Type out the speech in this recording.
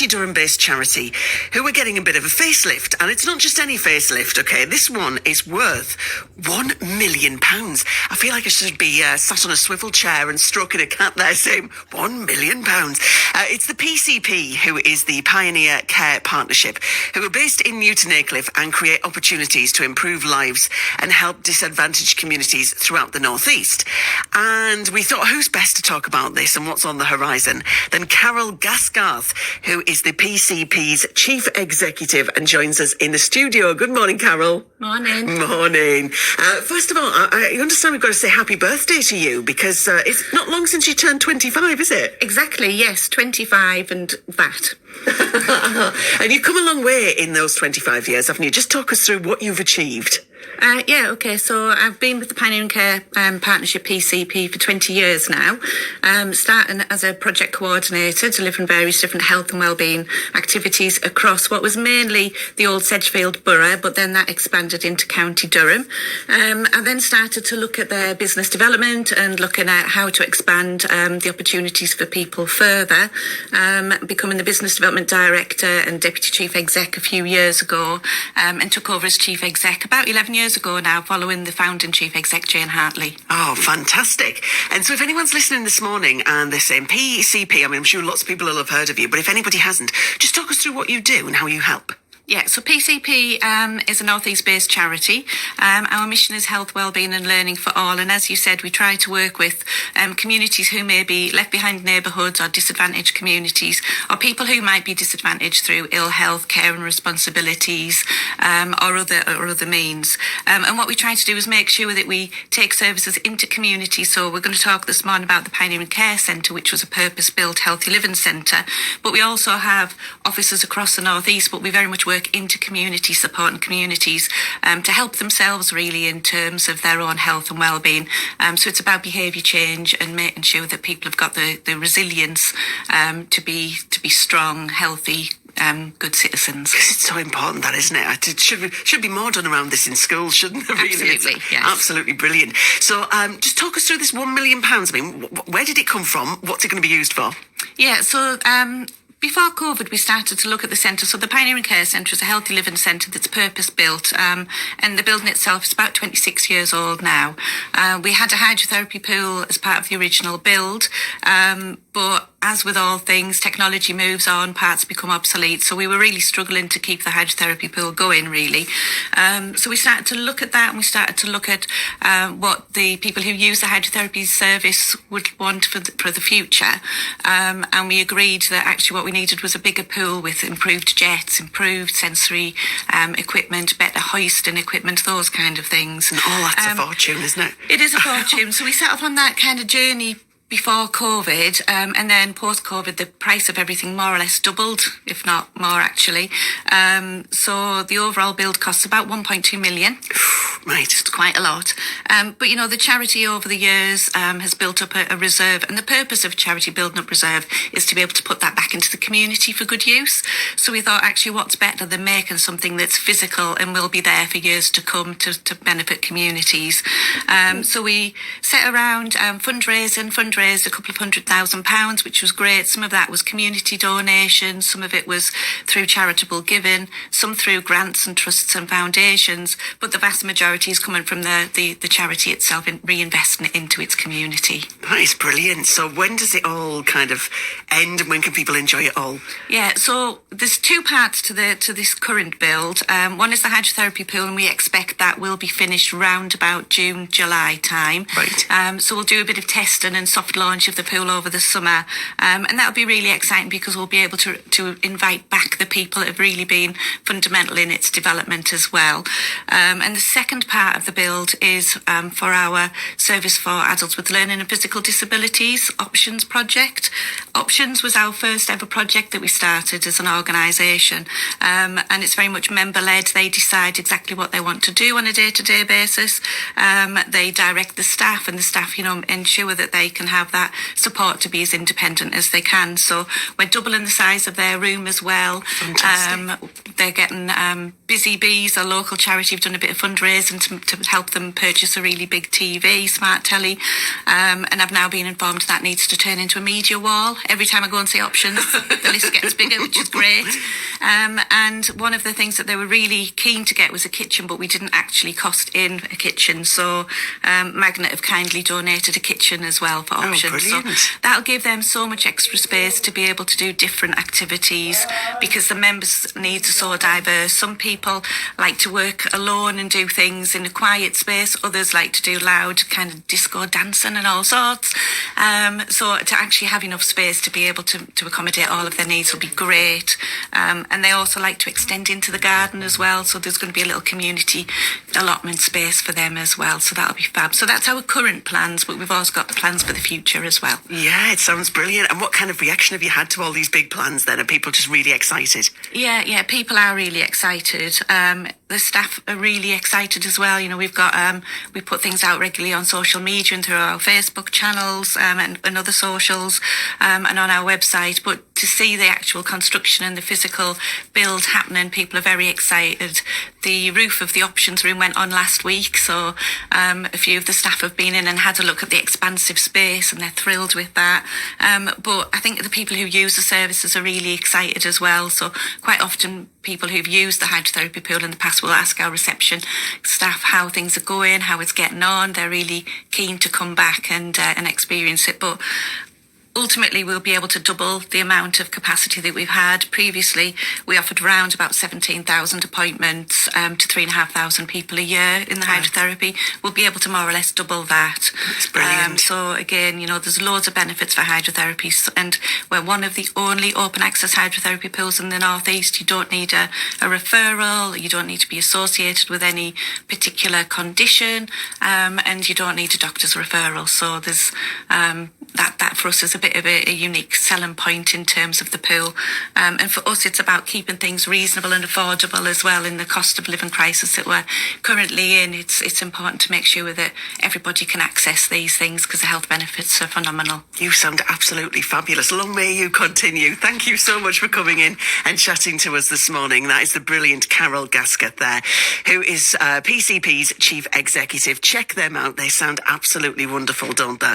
Durham-based charity who are getting a bit of a facelift, and it's not just any facelift, okay? This one is worth £1 million. I feel like I should be sat on a swivel chair and stroking a cat there saying £1 million. It's the PCP, who is the Pioneer Care Partnership, who are based in Newton Aycliffe and create opportunities to improve lives and help disadvantaged communities throughout the North East. And we thought, who's best to talk about this and what's on the horizon than Carol Gaskarth, who is the PCP's Chief Executive and joins us in the studio. Good morning, Carol. Morning. Morning. First of all, I understand we've got to say happy birthday to you because it's not long since you turned 25, is it? Exactly, yes, 25 and that. And you've come a long way in those 25 years, haven't you? Just talk us through what you've achieved. So I've been with the Pioneering Care Partnership PCP for 20 years now, starting as a project coordinator, delivering various different health and wellbeing activities across what was mainly the old Sedgefield borough, but then that expanded into County Durham. I then started to look at their business development and looking at how to expand the opportunities for people further, becoming the business development director and deputy chief exec a few years ago, and took over as chief exec about 11 years ago now, following the founding chief exec, Jane Hartley. Oh, fantastic. And so if anyone's listening this morning and they're saying PCP, I mean, I'm sure lots of people will have heard of you, but if anybody hasn't, just talk us through what you do and how you help. Yeah, so PCP is a North East based charity. Our mission is health, wellbeing and learning for all. And as you said, we try to work with communities who may be left behind neighbourhoods or disadvantaged communities, or people who might be disadvantaged through ill health, care and responsibilities, or other means. And what we try to do is make sure that we take services into communities. So we're going to talk this morning about the Pioneering Care Centre, which was a purpose-built healthy living centre. But we also have offices across the North East, but we very much work into community, supporting communities to help themselves really in terms of their own health and well-being. So it's about behaviour change and making sure that people have got the resilience to be strong, healthy, good citizens. It's so important, that, isn't it? It should be more done around this in schools, shouldn't it? Really? Absolutely, yes. Absolutely brilliant. So just talk us through this £1 million. I mean, where did it come from? What's it going to be used for? Yeah, so before COVID, we started to look at the centre. So the Pioneering Care Centre is a healthy living centre that's purpose-built, and the building itself is about 26 years old now. We had a hydrotherapy pool as part of the original build, but as with all things, technology moves on, parts become obsolete. So we were really struggling to keep the hydrotherapy pool going, really. So we started to look at that, and we started to look at what the people who use the hydrotherapy service would want for the future. And we agreed that actually what we needed was a bigger pool with improved jets, improved sensory equipment, better hoisting equipment, those kind of things. And all that's a fortune, isn't it? It is a fortune. So we set off on that kind of journey before COVID, and then post-COVID, the price of everything more or less doubled, if not more, actually. So the overall build costs about 1.2 million. Right. It's quite a lot. But, you know, the charity over the years has built up a reserve, and the purpose of charity building up reserve is to be able to put that back into the community for good use. So we thought, actually, what's better than making something that's physical and will be there for years to come to benefit communities. So we set around fundraised a couple of £100,000, which was great. Some of that was community donations, some of it was through charitable giving, some through grants and trusts and foundations, but the vast majority is coming from the charity itself and reinvesting it into its community. That is brilliant. So when does it all kind of end, and when can people enjoy it all? Yeah, so there's two parts to this current build. One is the hydrotherapy pool, and we expect that will be finished round about June, July time. Right. So we'll do a bit of testing and soft launch of the pool over the summer, and that'll be really exciting because we'll be able to invite back the people that have really been fundamental in its development as well. And the second part of the build is for our service for adults with learning and physical disabilities Options project. Options was our first ever project that we started as an organisation, and it's very much member led. They decide exactly what they want to do on a day-to-day basis. They direct the staff, and the staff, you know, ensure that they can have that support to be as independent as they can. So we're doubling the size of their room as well. They're getting Busy Bees, a local charity, have done a bit of fundraising to help them purchase a really big TV, smart telly, and I've now been informed that needs to turn into a media wall. Every time I go and see options, the list gets bigger, which is great. And one of the things that they were really keen to get was a kitchen, but we didn't actually cost in a kitchen. So Magnet have kindly donated a kitchen as well for options. So that'll give them so much extra space to be able to do different activities, because the members' needs are so diverse. Some people like to work alone and do things in a quiet space. Others like to do loud kind of disco dancing and all sorts. So to actually have enough space to be able to accommodate all of their needs will be great. And they also like to extend into the garden as well. So there's going to be a little community allotment space for them as well. So that'll be fab. So that's our current plans, but we've also got plans for the future as well. Yeah, it sounds brilliant. And what kind of reaction have you had to all these big plans then? Are people just really excited? Yeah, people are really excited. The staff are really excited as well. You know, we've got we put things out regularly on social media and through our Facebook channels and other socials and on our website. But to see the actual construction and the physical build happening, people are very excited. The roof of the options room went on last week, so a few of the staff have been in and had a look at the expansive space, and they're thrilled with that. But I think the people who use the services are really excited as well. So quite often people who've used the hydrotherapy pool in the past will ask our reception staff how things are going, how it's getting on. They're really keen to come back and experience it. But ultimately, we'll be able to double the amount of capacity that we've had. Previously, we offered around about 17,000 appointments to 3,500 people a year in the hydrotherapy. We'll be able to more or less double that. That's brilliant. So again, you know, there's loads of benefits for hydrotherapy, and we're one of the only open access hydrotherapy pools in the North East. You don't need a referral, you don't need to be associated with any particular condition, and you don't need a doctor's referral. So there's that for us is a bit of a unique selling point in terms of the pool. And for us, it's about keeping things reasonable and affordable as well in the cost of living crisis that we're currently in. It's important to make sure that everybody can access these things because the health benefits are phenomenal. You sound absolutely fabulous. Long may you continue. Thank you so much for coming in and chatting to us this morning. That is the brilliant Carol Gaskarth there, who is PCP's Chief Executive. Check them out. They sound absolutely wonderful, don't they?